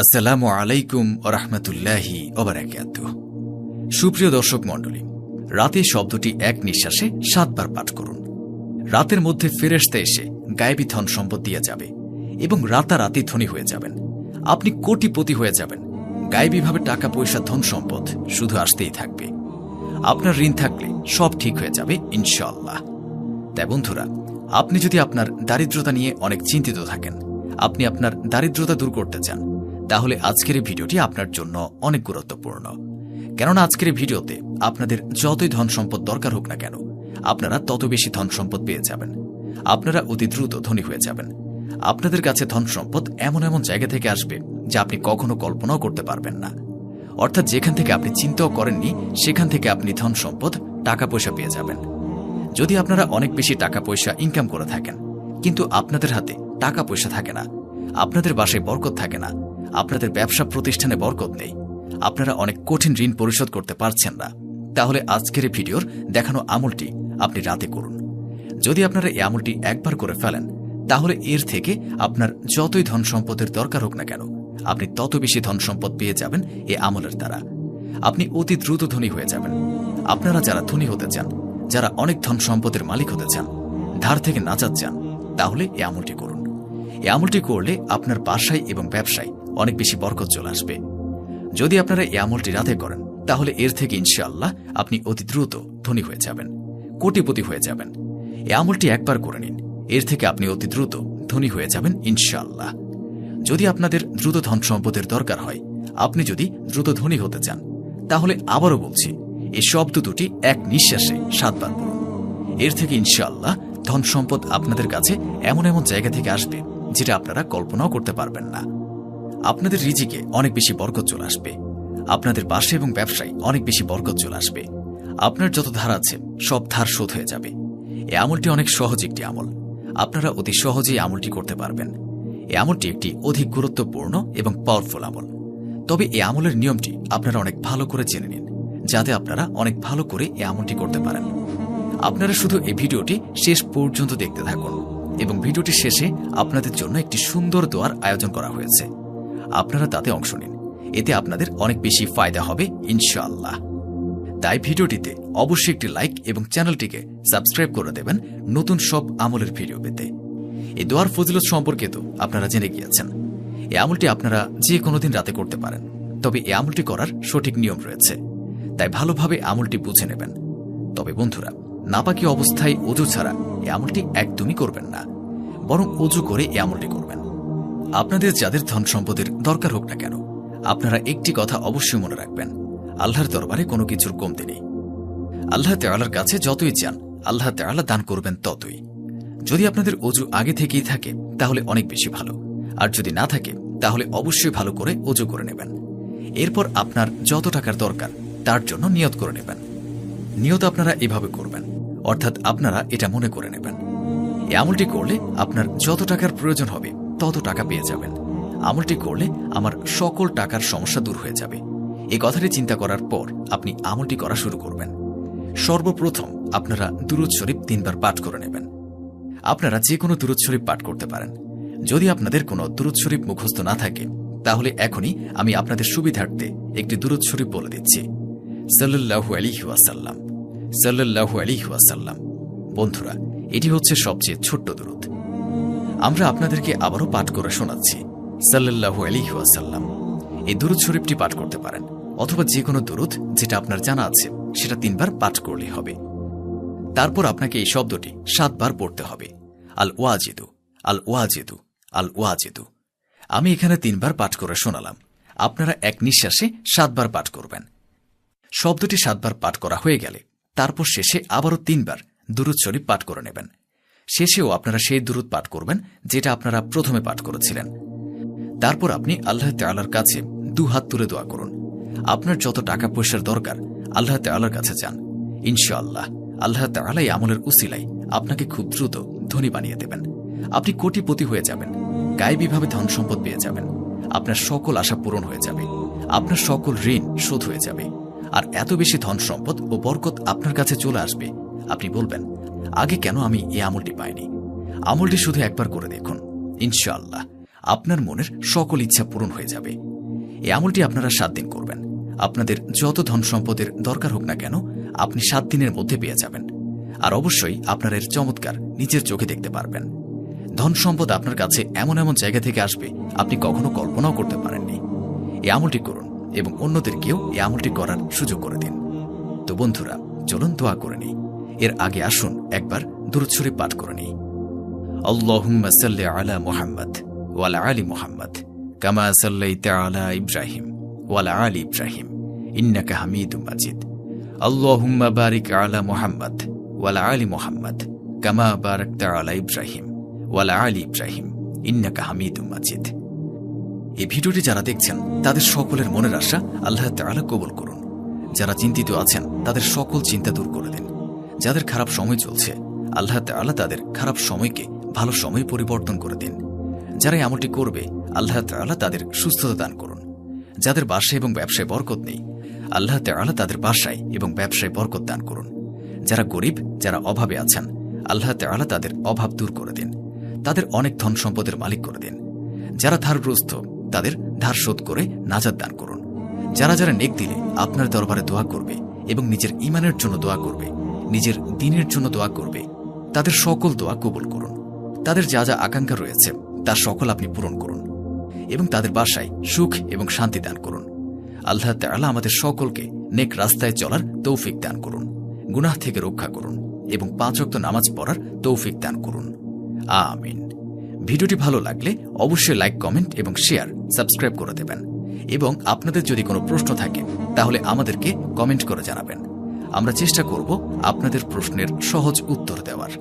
আসসালামু আলাইকুম ওয়া রাহমাতুল্লাহি ওয়া বারাকাতুহু। সুপ্রিয় দর্শক মণ্ডলী, রাতে শব্দটি এক নিঃশ্বাসে 7 বার পাঠ করুন। রাতের মধ্যে ফেরেশতা এসে গায়েবী ধন সম্পদ দিয়ে যাবে এবং রাতারাতি ধনী হয়ে যাবেন। আপনি কোটিপতি হয়ে যাবেন। গায়েবীভাবে টাকা পয়সা ধন সম্পদ শুধু আসতেই থাকবে। আপনার ঋণ থাকলে সব ঠিক হয়ে যাবে ইনশাআল্লাহ। তাই বন্ধুরা, আপনি যদি আপনার দারিদ্রতা নিয়ে অনেক চিন্তিত থাকেন, আপনি আপনার দারিদ্রতা দূর করতে চান, তাহলে আজকের এই ভিডিওটি আপনার জন্য অনেক গুরুত্বপূর্ণ। কেননা আজকের এই ভিডিওতে আপনাদের যতই ধন সম্পদ দরকার হোক না কেন, আপনারা তত বেশি ধন সম্পদ পেয়ে যাবেন। আপনারা অতি দ্রুত ধনী হয়ে যাবেন। আপনাদের কাছে ধন সম্পদ এমন এমন জায়গা থেকে আসবে যা আপনি কখনো কল্পনাও করতে পারবেন না। অর্থাৎ যেখান থেকে আপনি চিন্তাও করেননি, সেখান থেকে আপনি ধন সম্পদ টাকা পয়সা পেয়ে যাবেন। যদি আপনারা অনেক বেশি টাকা পয়সা ইনকাম করে থাকেন, কিন্তু আপনাদের হাতে টাকা পয়সা থাকে না, আপনাদের বাসায় বরকত থাকে না, আপনাদের ব্যবসা প্রতিষ্ঠানে বরকত নেই, আপনারা অনেক কঠিন ঋণ পরিশোধ করতে পারছেন না, তাহলে আজকের এই ভিডিওর দেখানো আমলটি আপনি রাতে করুন। যদি আপনারা এই আমলটি একবার করে ফেলেন, তাহলে এর থেকে আপনার যতই ধন সম্পদের দরকার হোক না কেন, আপনি তত বেশি ধন সম্পদ পেয়ে যাবেন এই আমলের দ্বারা। আপনি অতি দ্রুত ধনী হয়ে যাবেন। আপনারা যারা ধনী হতে চান, যারা অনেক ধন সম্পদের মালিক হতে চান, ধার থেকে নাজাত চান, তাহলে এই আমলটি করুন। এই আমলটি করলে আপনার বাসায় এবং ব্যবসায় অনেক বেশি বরকত চলে আসবে। যদি আপনারা এই আমলটি রাতে করেন, তাহলে এর থেকে ইনশাআল্লাহ আপনি অতি দ্রুত ধনী হয়ে যাবেন, কোটিপতি হয়ে যাবেন। এই আমলটি একবার করে নিন, এর থেকে আপনি অতি দ্রুত ধনী হয়ে যাবেন ইনশাআল্লাহ। যদি আপনাদের দ্রুত ধন সম্পদের দরকার হয়, আপনি যদি দ্রুত ধনী হতে চান, তাহলে আবারও বলছি, এই শব্দ দুটি এক নিঃশ্বাসে 7 বার পড়ুন। এর থেকে ইনশাআল্লাহ ধন সম্পদ আপনাদের কাছে এমন এমন জায়গা থেকে আসবে যেটা আপনারা কল্পনাও করতে পারবেন না। আপনাদের রিজিকে অনেক বেশি বরকত চলে আসবে। আপনাদের বাসা এবং ব্যবসায় অনেক বেশি বরকত চলে আসবে। আপনার যত ধার আছে সব ধার শোধ হয়ে যাবে। এই আমলটি অনেক সহজ একটি আমল। আপনারা অতি সহজেই আমলটি করতে পারবেন। এই আমলটি একটি অধিক গুরুত্বপূর্ণ এবং পাওয়ারফুল আমল। তবে এই আমলের নিয়মটি আপনারা অনেক ভালো করে জেনে নিন, যাতে আপনারা অনেক ভালো করে এই আমলটি করতে পারেন। আপনারা শুধু এই ভিডিওটি শেষ পর্যন্ত দেখতে থাকুন এবং ভিডিওটি শেষে আপনাদের জন্য একটি সুন্দর দোয়ার আয়োজন করা হয়েছে। আপনারা তাতে অংশ নিন, এতে আপনাদের অনেক বেশি ফায়দা হবে ইনশাআল্লাহ। তাই ভিডিওটিতে অবশ্যই একটি লাইক এবং চ্যানেলটিকে সাবস্ক্রাইব করে দেবেন নতুন সব আমলের ভিডিও পেতে। এই দোয়ার ফজিলত সম্পর্কে তো আপনারা জেনে গিয়েছেন। এই আমলটি আপনারা যে কোনো দিন রাতে করতে পারেন, তবে এই আমলটি করার সঠিক নিয়ম রয়েছে, তাই ভালোভাবে আমলটি বুঝে নেবেন। তবে বন্ধুরা, নাপাকি অবস্থায় ওযু ছাড়া এই আমলটি একদমই করবেন না, বরং ওযু করে এই আমলটি করবেন। আপনাদের যাদের ধন সম্পদের দরকার হোক না কেন, আপনারা একটি কথা অবশ্যই মনে রাখবেন, আল্লাহর দরবারে কোনো কিছুর কমতি নেই। আল্লাহ তাআলার কাছে যতই চান, আল্লাহ তাআলা দান করবেন ততই। যদি আপনাদের ওযু আগে থেকেই থাকে, তাহলে অনেক বেশি ভালো, আর যদি না থাকে, তাহলে অবশ্যই ভালো করে ওযু করে নেবেন। এরপর আপনার যত টাকার দরকার তার জন্য নিয়ত করে নেবেন। নিয়ত আপনারা এভাবে করবেন, অর্থাৎ আপনারা এটা মনে করে নেবেন, এই আমলটি করলে আপনার যত টাকার প্রয়োজন হবে তত টাকা পেয়ে যাবেন। আমলটি করলে আমার সকল টাকার সমস্যা দূর হয়ে যাবে। এই কথাটি চিন্তা করার পর আপনি আমলটি করা শুরু করবেন। সর্বপ্রথম আপনারা দুরূদ শরীফ 3 বার পাঠ করে নেবেন। আপনারা যে কোনো দুরূদ শরীফ পাঠ করতে পারেন। যদি আপনাদের কোনো দুরূদ শরীফ মুখস্থ না থাকে, তাহলে এখনই আমি আপনাদের সুবিধার্থে একটি দুরূদ শরীফ বলে দিচ্ছি। সাল্লাল্লাহু আলাইহি ওয়াসাল্লাম, সাল্লাল্লাহু আলাইহি ওয়াসাল্লাম। বন্ধুরা, এটি হচ্ছে সবচেয়ে ছোট্ট দুরূদ। আমরা আপনাদেরকে আবারও পাঠ করে শোনাচ্ছি, সাল্লাল্লাহু আলাইহি ওয়াসাল্লাম। এই দুরূদ শরীফটি পাঠ করতে পারেন, অথবা যে কোনো দুরূদ যেটা আপনার জানা আছে সেটা 3 বার পাঠ করলেই হবে। তারপর আপনাকে এই শব্দটি 7 বার পড়তে হবে, আল ওয়াজিদু, আল ওয়াজিদু, আল ওয়াজিদু। আমি এখানে 3 বার পাঠ করে শোনালাম, আপনারা এক নিঃশ্বাসে 7 বার পাঠ করবেন। শব্দটি 7 বার পাঠ করা হয়ে গেলে তারপর শেষে আবারও 3 বার দুরূদ শরীফ পাঠ করে নেবেন। শেষেও আপনারা সেই দুরূদ পাঠ করবেন যেটা আপনারা প্রথমে পাঠ করেছিলেন। তারপর আপনি আল্লাহ তাআলার কাছে 2 হাত তুলে দোয়া করুন। আপনার যত টাকা পয়সার দরকার আল্লাহ তাআলার কাছে চান। ইনশাআল্লাহ আল্লাহ তাআলা এই আমলের উসিলায় আপনাকে খুব দ্রুত ধনী বানিয়ে দেবেন। আপনি কোটিপতি হয়ে যাবেন, গায়েবীভাবে ধন সম্পদ পেয়ে যাবেন। আপনার সকল আশা পূরণ হয়ে যাবে, আপনার সকল ঋণ শোধ হয়ে যাবে, আর এত বেশি ধন সম্পদ ও বরকত আপনার কাছে চলে আসবে, আপনি বলবেন, আগে কেন আমি এই আমলটি পাইনি। আমলটি শুধু একবার করে দেখুন, ইনশাআল্লাহ আপনার মনের সকল ইচ্ছা পূরণ হয়ে যাবে। এই আমলটি আপনারা 7 দিন করবেন। আপনাদের যত ধন সম্পদের দরকার হোক না কেন, আপনি 7 দিনের মধ্যে পেয়ে যাবেন। আর অবশ্যই আপনার এর চমৎকার নিজের চোখে দেখতে পারবেন। ধন সম্পদ আপনার কাছে এমন এমন জায়গা থেকে আসবে আপনি কখনো কল্পনাও করতে পারেননি। এই আমলটি করুন এবং অন্যদেরকেও এই আমলটি করার সুযোগ করে দিন। তো বন্ধুরা, চলুন দোয়া করে নিই। এর আগে আসুন একবার দুরূদ শরীফ পাঠ করে নিই। আল্লাহুম্মা সাল্লি আলা মুহাম্মদ ওয়া আলা আলি মুহাম্মদ কামা সাল্লাইতা আলা ইব্রাহিম ওয়া আলা আলি ইব্রাহিম ইন্নাকা হামিদুম মাজিদ। আল্লাহুম্মা বারিক আলা মুহাম্মদ ওয়া আলা আলি মুহাম্মদ কামা বারাকতা আলা ইব্রাহিম ওয়া আলা আলি ইব্রাহিম ইন্নাকা হামিদুম মাজিদ। এই ভিডিওটি যারা দেখছেন তাদের সকলের মনের আশা আল্লাহ তাআলা কবুল করুন। যারা চিন্তিত আছেন তাদের সকল চিন্তা দূর করে দিন। যাদের খারাপ সময় চলছে আল্লাহ তাআলা তাদের খারাপ সময়কে ভালো সময় পরিবর্তন করে দিন। যারা এই আমলটি করবে আল্লাহ তাআলা তাদের সুস্থতা দান করুন। যাদের বাসায় এবং ব্যবসায় বরকত নেই আল্লাহ তাআলা তাদের বাসায় এবং ব্যবসায় বরকত দান করুন। যারা গরিব, যারা অভাবে আছেন আল্লাহ তাআলা তাদের অভাব দূর করে দিন। তাদের অনেক ধন সম্পদের মালিক করে দিন। যারা ধারগ্রস্ত তাদের ধার শোধ করে নাজাত দান করুন। যারা যারা নেক দিলে আপনার দরবারে দোয়া করবে এবং নিজের ঈমানের জন্য দোয়া করবে, নিজের দ্বীনের জন্য দোয়া করবে, তাদের সকল দোয়া কবুল করুন। তাদের যা যা আকাঙ্ক্ষা রয়েছে তা সকল আপনি পূরণ করুন এবং তাদের বাসায় সুখ এবং শান্তি দান করুন। আল্লাহ তাআলা আমাদের সকলকে নেক রাস্তায় চলার তৌফিক দান করুন, গুনাহ থেকে রক্ষা করুন এবং 5 ওয়াক্ত নামাজ পড়ার তৌফিক দান করুন। আমিন। ভিডিওটি ভালো লাগলে অবশ্যই লাইক, কমেন্ট এবং শেয়ার, সাবস্ক্রাইব করে দেবেন এবং আপনাদের যদি কোনো প্রশ্ন থাকে তাহলে আমাদেরকে কমেন্ট করে জানাবেন। আমরা চেষ্টা করব আপনাদের প্রশ্নের সহজ উত্তর দেওয়ার।